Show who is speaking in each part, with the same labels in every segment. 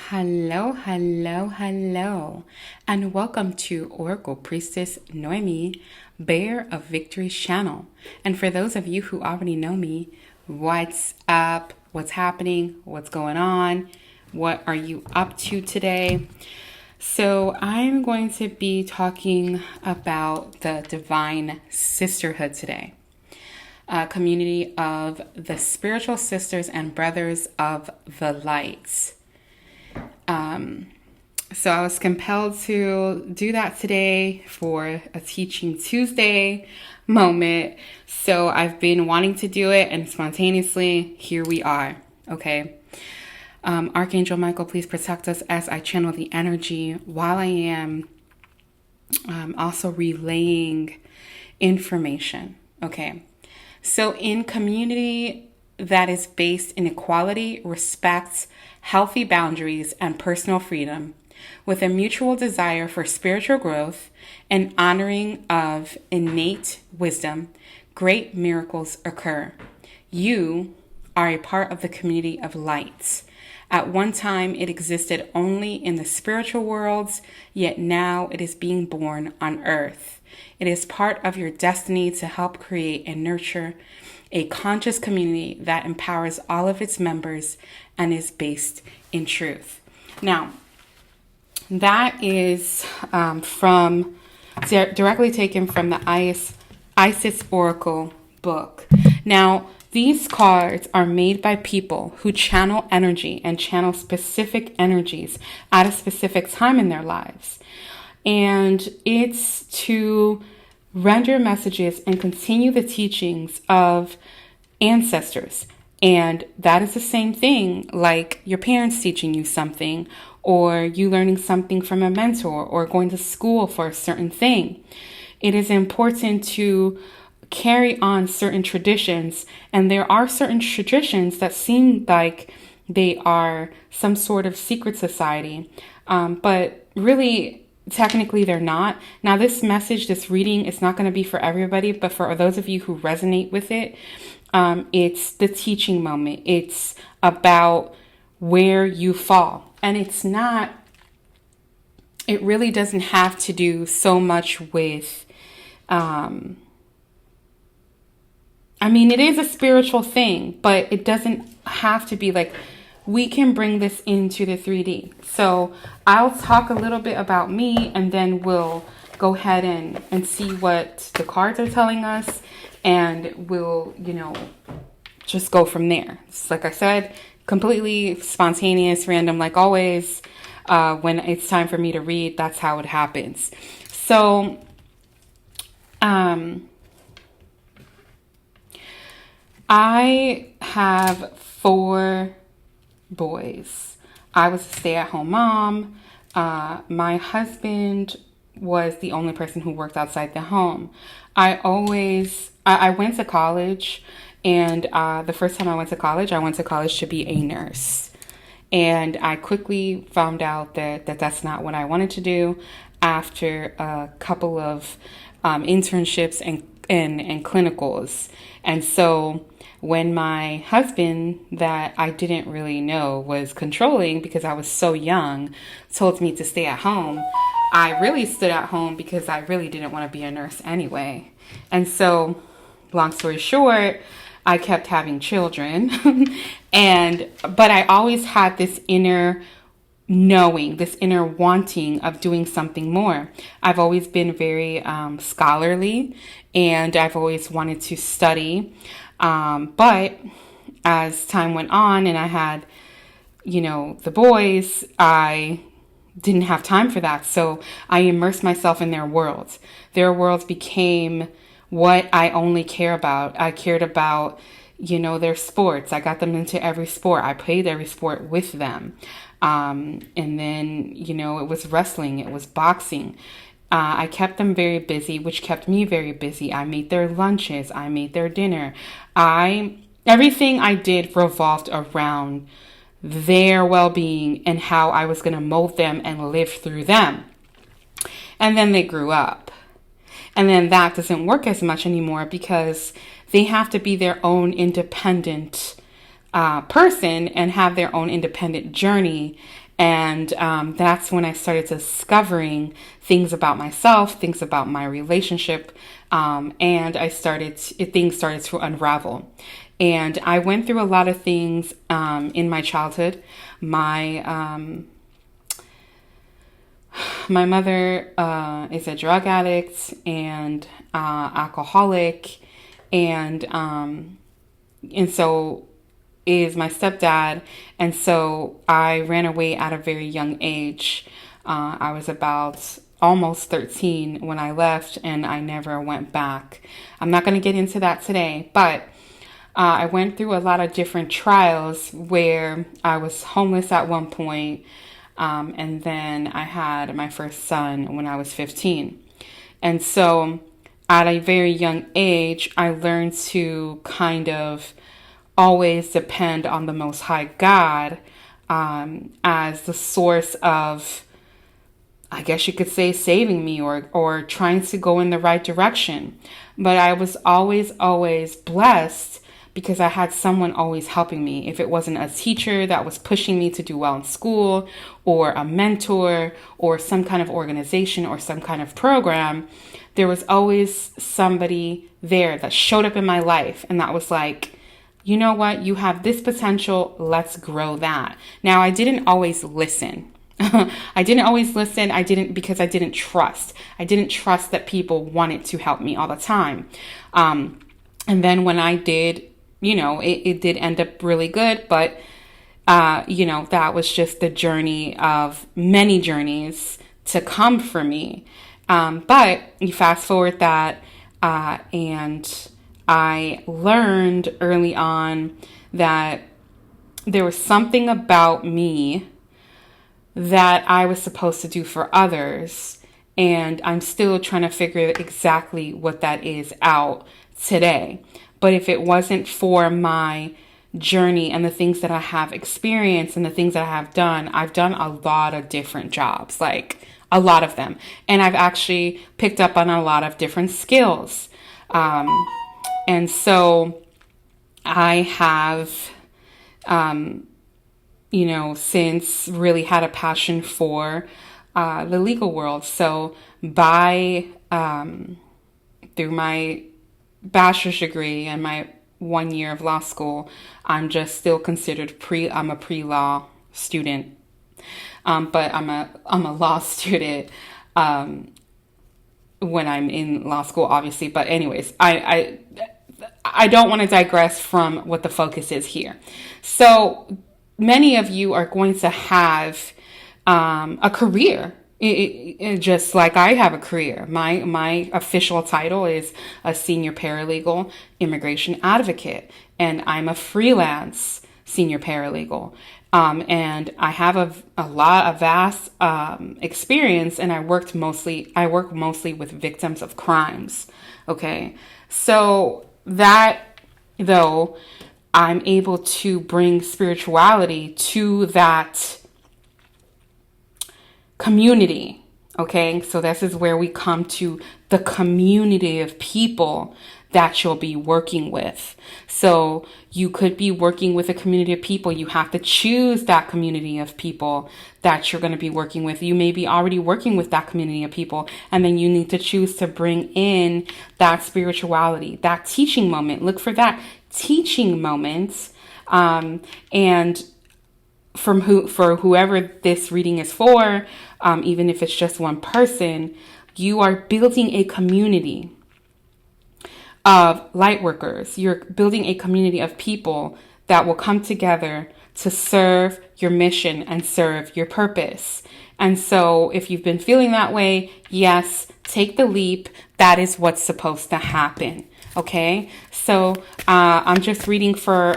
Speaker 1: Hello, hello, hello, and welcome to Oracle Priestess Noemi, Bear of Victory's channel. And for those of you who already know me, what's up? What's happening? What's going on? What are you up to today? So I'm going to be talking about the Divine Sisterhood today. A community of the spiritual sisters and brothers of the light. So I was compelled to do that today for a Teaching Tuesday moment. So I've been wanting to do it, and spontaneously, here we are. Okay. Archangel Michael, please protect us as I channel the energy while I am also relaying information. Okay. So in community that is based in equality, respect, healthy boundaries, and personal freedom, with a mutual desire for spiritual growth and honoring of innate wisdom, great miracles occur. You are a part of the community of light. At one time, it existed only in the spiritual worlds, yet now it is being born on earth. It is part of your destiny to help create and nurture a conscious community that empowers all of its members and is based in truth. Now, that is directly taken from the Isis Oracle book. Now, these cards are made by people who channel energy and channel specific energies at a specific time in their lives. And it's to render messages and continue the teachings of ancestors. And that is the same thing like your parents teaching you something, or you learning something from a mentor, or going to school for a certain thing. It is important to carry on certain traditions, and there are certain traditions that seem like they are some sort of secret society, but really, technically, they're not. Now, this message, this reading, it's not going to be for everybody, but for those of you who resonate with it, it's the teaching moment. It's about where you fall. And it's not, it really doesn't have to do so much with, it is a spiritual thing, but it doesn't have to be like, we can bring this into the 3D. So I'll talk a little bit about me, and then we'll go ahead and see what the cards are telling us, and we'll, just go from there. It's, like I said, completely spontaneous, random, like always. When it's time for me to read, that's how it happens. So, I have 4 boys. I was a stay-at-home mom. My husband was the only person who worked outside the home. I went to college, and the first time I went to college to be a nurse. And I quickly found out that that's not what I wanted to do after a couple of internships and clinicals. And so when my husband, that I didn't really know was controlling because I was so young, told me to stay at home, I really stood at home because I really didn't want to be a nurse anyway. And so, long story short, I kept having children. But I always had this inner knowing, this inner wanting of doing something more. I've always been very scholarly, and I've always wanted to study. But as time went on and I had, the boys, I didn't have time for that. So I immersed myself in their worlds. Their worlds became what I only care about. I cared about, their sports. I got them into every sport. I played every sport with them. And then, it was wrestling. It was boxing. I kept them very busy, which kept me very busy. I made their lunches. I made their dinner. Everything I did revolved around their well-being and how I was going to mold them and live through them. And then they grew up. And then that doesn't work as much anymore because they have to be their own independent person and have their own independent journey. And that's when I started discovering things about myself, things about my relationship, and things started to unravel. And I went through a lot of things in my childhood. My mother is a drug addict and alcoholic, and so is my stepdad. And so I ran away at a very young age. I was about almost 13 when I left, and I never went back. I'm not going to get into that today, but I went through a lot of different trials where I was homeless at one point. And then I had my first son when I was 15. And so at a very young age, I learned to kind of always depend on the Most High God as the source of, I guess you could say, saving me or trying to go in the right direction. But I was always blessed because I had someone always helping me. If it wasn't a teacher that was pushing me to do well in school, or a mentor, or some kind of organization or some kind of program, there was always somebody there that showed up in my life and that was like, you know what, you have this potential, let's grow that. Now, I didn't always listen. Because I didn't trust. I didn't trust that people wanted to help me all the time. And then when I did, it did end up really good, but, that was just the journey of many journeys to come for me. But you fast forward that, and I learned early on that there was something about me that I was supposed to do for others. And I'm still trying to figure exactly what that is out today. But if it wasn't for my journey and the things that I have experienced and the things that I have done, I've done a lot of different jobs, like a lot of them. And I've actually picked up on a lot of different skills. And so I have, since really had a passion for the legal world. So through my bachelor's degree and my 1 year of law school, I'm just still considered I'm a pre-law student. But I'm a law student when I'm in law school, obviously. But anyways, I don't want to digress from what the focus is here. So many of you are going to have a career, just like I have a career. My official title is a senior paralegal immigration advocate, and I'm a freelance senior paralegal. And I have a vast experience, and I work mostly with victims of crimes. Okay, so that, though, I'm able to bring spirituality to that community. Okay, so this is where we come to the community of people that you'll be working with. So you could be working with a community of people. You have to choose that community of people that you're going to be working with. You may be already working with that community of people, and then you need to choose to bring in that spirituality, that teaching moment. Look for that teaching moment. And for whoever this reading is for, even if it's just one person, you are building a community of light workers. You're building a community of people that will come together to serve your mission and serve your purpose. And so if you've been feeling that way, yes, take the leap. That is what's supposed to happen. Okay, so I'm just reading for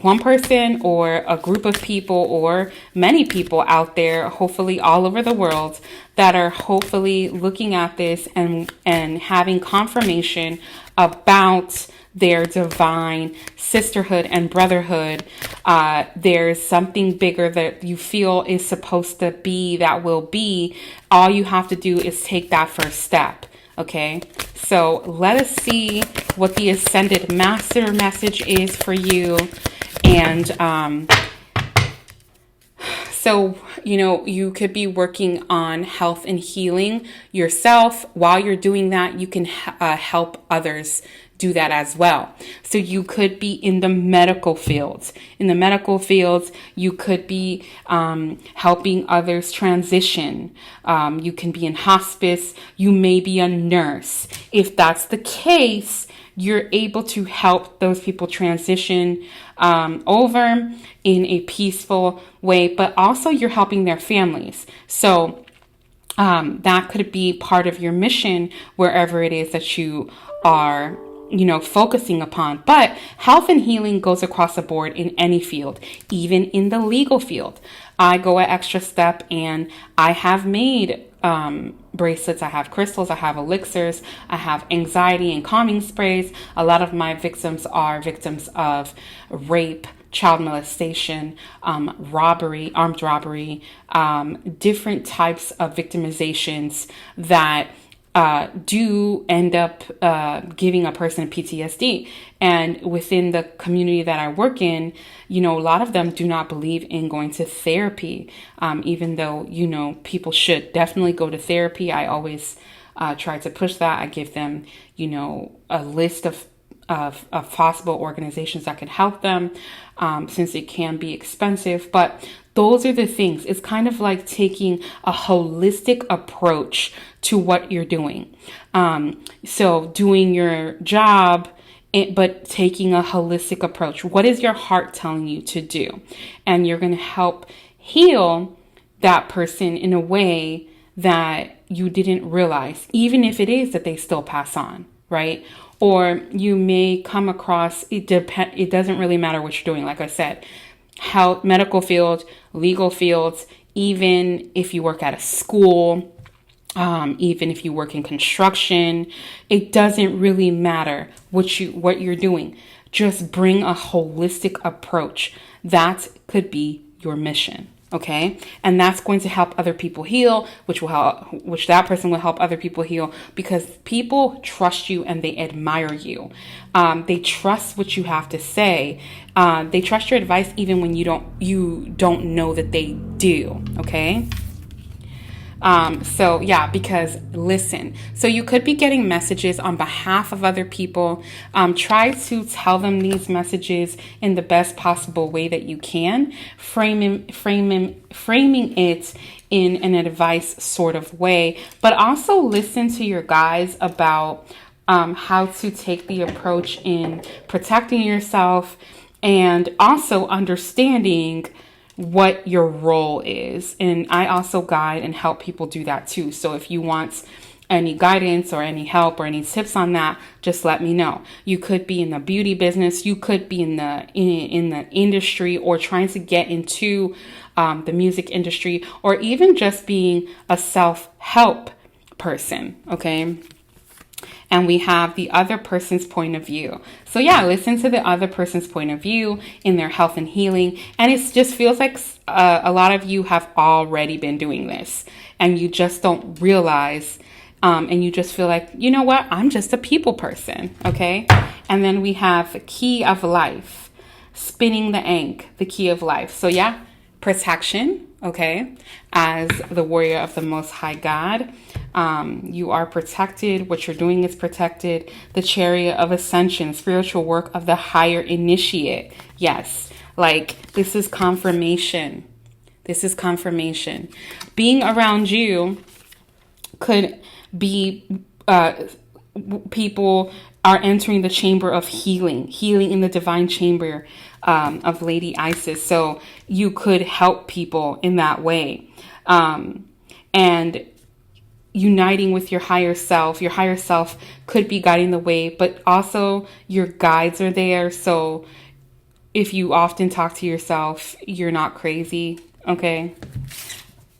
Speaker 1: one person or a group of people or many people out there, hopefully all over the world, that are hopefully looking at this and having confirmation about their divine sisterhood and brotherhood. There's something bigger that you feel is supposed to be, that will be. All you have to do is take that first step. Okay, so let us see what the Ascended Master message is for you. And so, you could be working on health and healing yourself. While you're doing that, you can help others do that as well. So you could be in the medical fields. In the medical fields, you could be helping others transition. You can be in hospice. You may be a nurse. If that's the case, you're able to help those people transition over in a peaceful way, but also you're helping their families. So that could be part of your mission wherever it is that you are focusing upon. But health and healing goes across the board in any field, even in the legal field. I go an extra step, and I have made bracelets, I have crystals, I have elixirs, I have anxiety and calming sprays. A lot of my victims are victims of rape, child molestation, robbery, armed robbery, different types of victimizations that do end up giving a person PTSD. And within the community that I work in, a lot of them do not believe in going to therapy, even though, people should definitely go to therapy. I always try to push that. I give them, a list of possible organizations that can help them, since it can be expensive. But those are the things. It's kind of like taking a holistic approach to what you're doing. So doing your job, but taking a holistic approach. What is your heart telling you to do? And you're going to help heal that person in a way that you didn't realize, even if it is that they still pass on, right? Or you may come across, it doesn't really matter what you're doing. Like I said, health, medical field, legal fields, even if you work at a school, even if you work in construction, it doesn't really matter what you're doing. Just bring a holistic approach. That could be your mission. Okay. And that's going to help other people heal, which that person will help other people heal, because people trust you and they admire you. They trust what you have to say. They trust your advice even when you don't know that they do. Okay. Because listen, so you could be getting messages on behalf of other people. Try to tell them these messages in the best possible way that you can, framing it in an advice sort of way, but also listen to your guides about how to take the approach in protecting yourself, and also understanding what your role is. And I also guide and help people do that too. So if you want any guidance or any help or any tips on that, just let me know. You could be in the beauty business, you could be in the industry, or trying to get into the music industry, or even just being a self-help person. Okay. And we have the other person's point of view. So listen to the other person's point of view in their health and healing. And it just feels like a lot of you have already been doing this, and you just don't realize, and you just feel like, you know what, I'm just a people person. Okay. And then we have the key of life, spinning the ankh, the key of life. So protection. Okay. As the warrior of the Most High God, you are protected. What you're doing is protected. The chariot of ascension, spiritual work of the higher initiate. Yes. This is confirmation. This is confirmation. Being around you could be, people are entering the chamber of healing in the divine chamber of Lady Isis. So you could help people in that way. And uniting with your higher self. Your higher self could be guiding the way, but also your guides are there. So if you often talk to yourself, you're not crazy. Okay.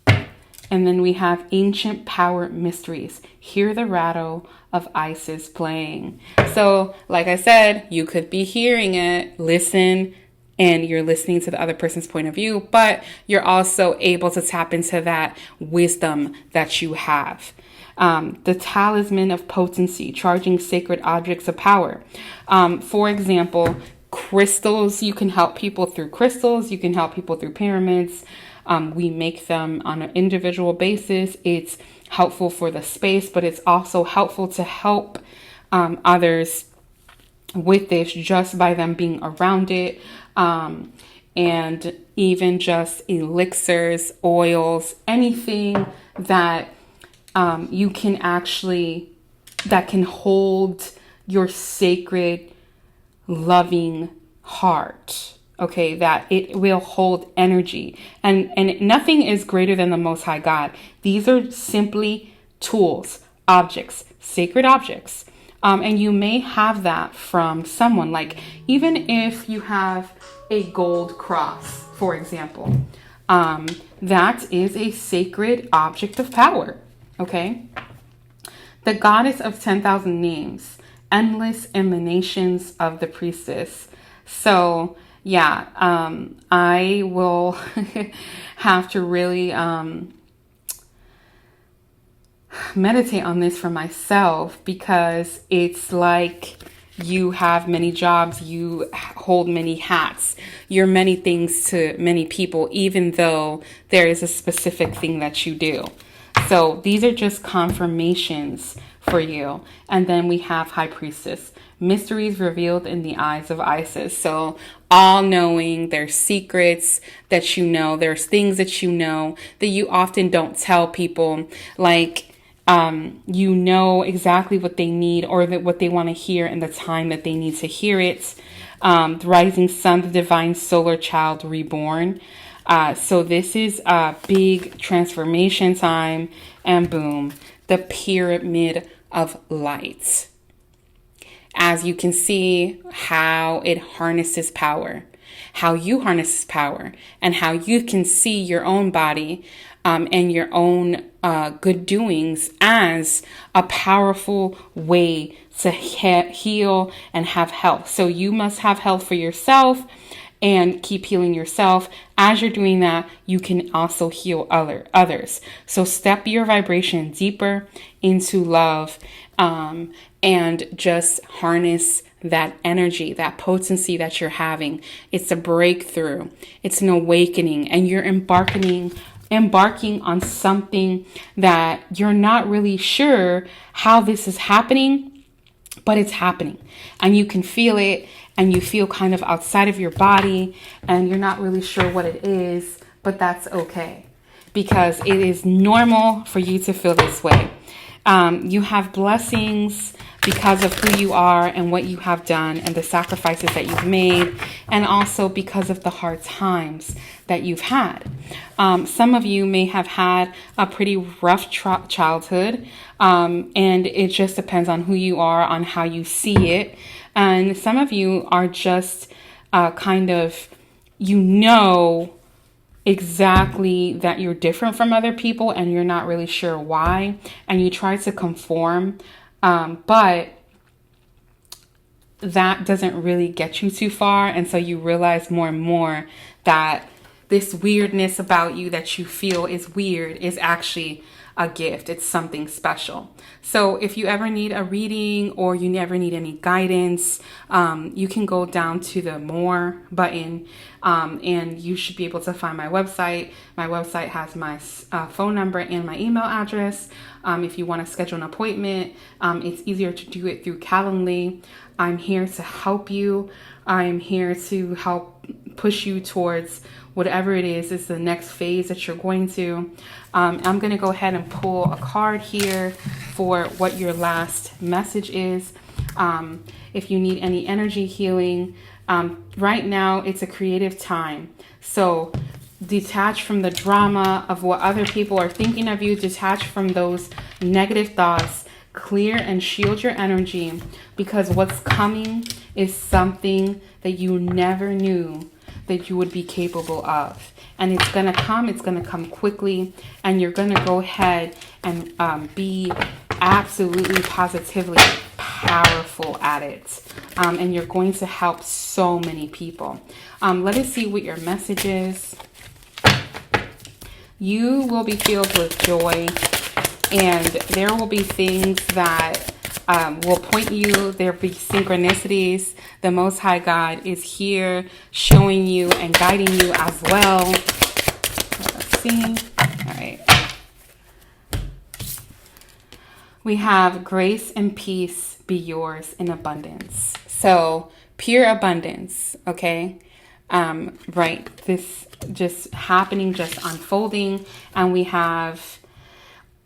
Speaker 1: And then we have ancient power mysteries. Hear the rattle of Isis playing. So like I said, you could be hearing it, listen, and you're listening to the other person's point of view, but you're also able to tap into that wisdom that you have. The talisman of potency, charging sacred objects of power. For example, Crystals, you can help people through crystals. You can help people through pyramids. We make them on an individual basis. It's helpful for the space, but it's also helpful to help others with this just by them being around it. And even just elixirs, oils, anything that you can actually, that can hold your sacred, loving heart. Okay, that it will hold energy. And nothing is greater than the Most High God. These are simply tools, objects, sacred objects. And you may have that from someone. Like, even if you have a gold cross, for example, that is a sacred object of power. Okay. The goddess of 10,000 names, endless emanations of the priestess. So yeah, I will have to really meditate on this for myself, because it's like you have many jobs, you hold many hats, you're many things to many people, even though there is a specific thing that you do. So these are just confirmations for you. And then we have High Priestess, mysteries revealed in the eyes of Isis. So all knowing, there's secrets that you know, there's things that you know that you often don't tell people. Like, you know exactly what they need, or that what they want to hear in the time that they need to hear it. The rising sun, the divine solar child reborn. So this is a big transformation time, and boom, the pyramid of light. As you can see how it harnesses power, how you harness power, and how you can see your own body and your own good doings as a powerful way to heal and have health. So you must have health for yourself and keep healing yourself. As you're doing that, you can also heal others. So step your vibration deeper into love, and just harness that energy, that potency that you're having. It's a breakthrough. It's an awakening, and you're embarking on something that you're not really sure how this is happening, but it's happening, and you can feel it, and you feel kind of outside of your body, and you're not really sure what it is, but that's okay, because it is normal for you to feel this way. You have blessings because of who you are and what you have done and the sacrifices that you've made, and also because of the hard times that you've had. Some of you may have had a pretty rough childhood, and it just depends on who you are, on how you see it. And some of you are just kind of, exactly that you're different from other people, and you're not really sure why, and you try to conform, but that doesn't really get you too far. And so you realize more and more that this weirdness about you that you feel is weird is actually a gift. It's something special. So if you ever need a reading, or you never need any guidance, you can go down to the more button, and you should be able to find my website. My website has my phone number and my email address. If you want to schedule an appointment, it's easier to do it through Calendly. I'm here to help you. I'm here to help push you towards whatever it is the next phase that you're going to. I'm going to go ahead and pull a card here for what your last message is. If you need any energy healing, right now it's a creative time. So detach from the drama of what other people are thinking of you. Detach from those negative thoughts. Clear and shield your energy, because what's coming is something that you never knew that you would be capable of. And it's going to come quickly, and you're going to go ahead and be absolutely positively powerful at it. And you're going to help so many people. Let us see what your message is. You will be filled with joy, and there will be things that will point you. There'll be synchronicities. The Most High God is here showing you and guiding you as well. Let's see. All right. We have grace and peace be yours in abundance. So pure abundance, okay? Right. This just happening, just unfolding. And we have,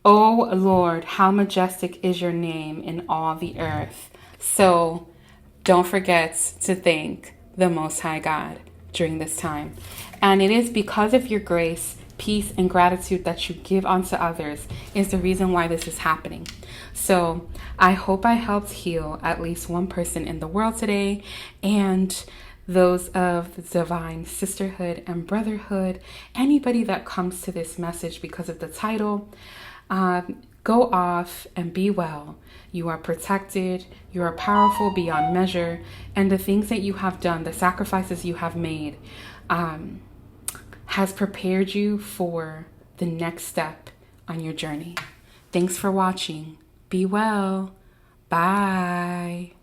Speaker 1: oh Lord, how majestic is your name in all the earth. So don't forget to thank the Most High God during this time. And it is because of your grace, peace, and gratitude that you give unto others is the reason why this is happening. So I hope I helped heal at least one person in the world today, and those of the divine sisterhood and brotherhood, anybody that comes to this message because of the title, go off and be well. You are protected. You are powerful beyond measure. And the things that you have done, the sacrifices you have made, has prepared you for the next step on your journey. Thanks for watching. Be well. Bye.